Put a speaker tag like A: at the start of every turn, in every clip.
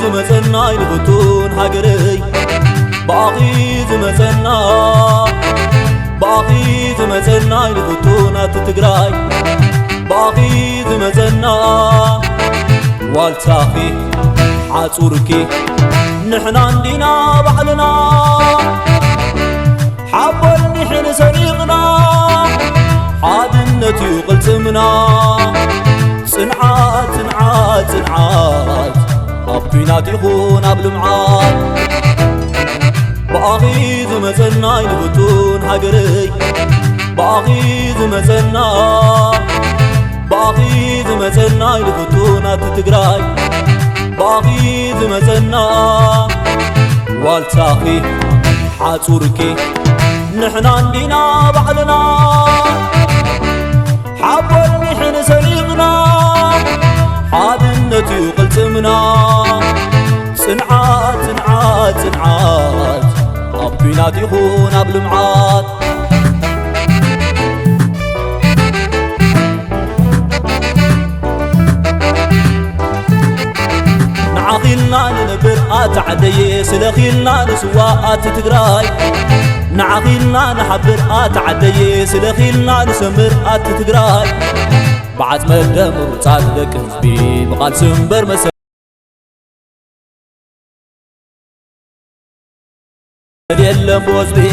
A: زمزنا يلفتون هاجري باقي زمزنا باقي زمزنا يلفتون تتقراي باقي زمزنا والتاقي عصوركي نحن عندنا بعلنا حبل نحن سريقنا عادنتي وقلتمنا صنعات صنعات صنعات أبينات يخون قبل معاد باقي زمزنا يلفتون هاجري باقي زمزنا باقي زمزنا يلفتون تتقراي باقي زمزنا والتاقي حاصوركي نحن عندنا بعلنا حبل نحن سريقنا عادنتي وقلتمنا صنعات صنعات صنعات أبينات يخون قبل معاد نعقلنا ننبر أتعدي سلخيلنا نسواءات تقراي نعقلنا نحبر أتعدي سلخيلنا نسمر أتتقراي بعد ما الدمر وصادق حزبي بقال سنبر مسل يلم بوزبي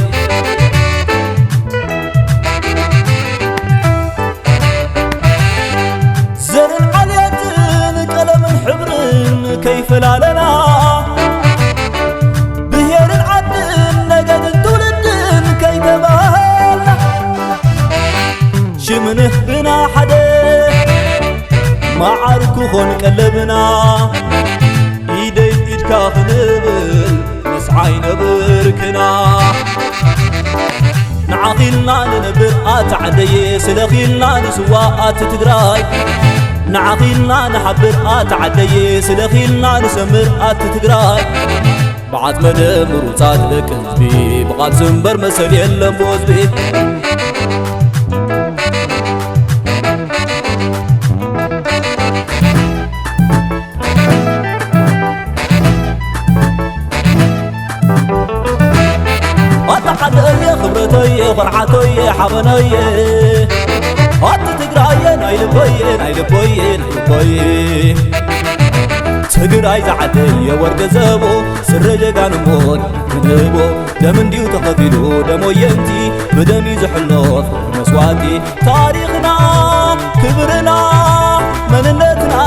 A: زرن عليتن قلم حبر كيف لا لنا بهير العدن نقد الدولدن كي تبالنا شمنه بنا حدا ما عاركو خون قلبنا ايدي ايدكا خنبل نسعي نبركنا نعقلنا ننبر أتعدي سلخيلنا نسواءات تقراي نعقلنا نحبر أتعدي سلخيلنا نسمر أتتقراي بعد ما دمر وصادق حزبي بقال سنبر مسل يلم بوزبي أتحدي خبرتي فرعتي حبني أتتقراي نايلبوي نايلبوي نايلبوي تقراي زعدي ورد زبو سرجة قانمون كنبو دمن ديو تقفلو دمو ينتي بدمي زحلوف مسواتي تاريخنا كبرنا مننتنا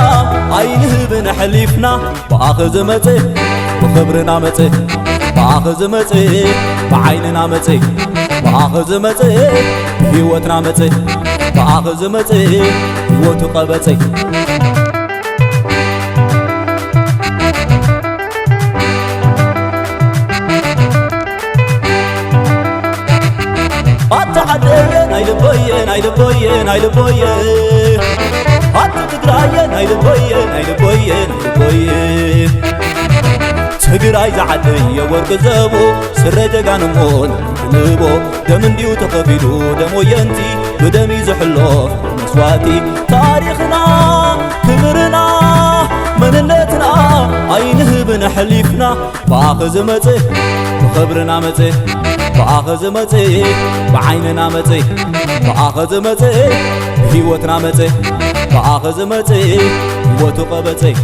A: عينه بنحليفنا بآخذ متي بخبرنا متي بآخذ متي بعيننا متي بآخذ متي بهيوتنا متي بآخذ متي هيوت قبتي أتحدي نايلبوي نايلبوي نايلبوي أتتقراي نايلبوي نايلبوي نايلبوي تقراي زعدي ورق زبو سرجة قانمون كنبو دمن ديو تقفلو دمو ينتي بدمي زحلوف مسواتي تاريخنا كبرنا مننتنا عينه بنحليفنا بآخذ متي بخبرنا متي بآخذ متي بعيننا متي بآخذ متي بهيوتنا متي بآخذ متي هيوت قبتي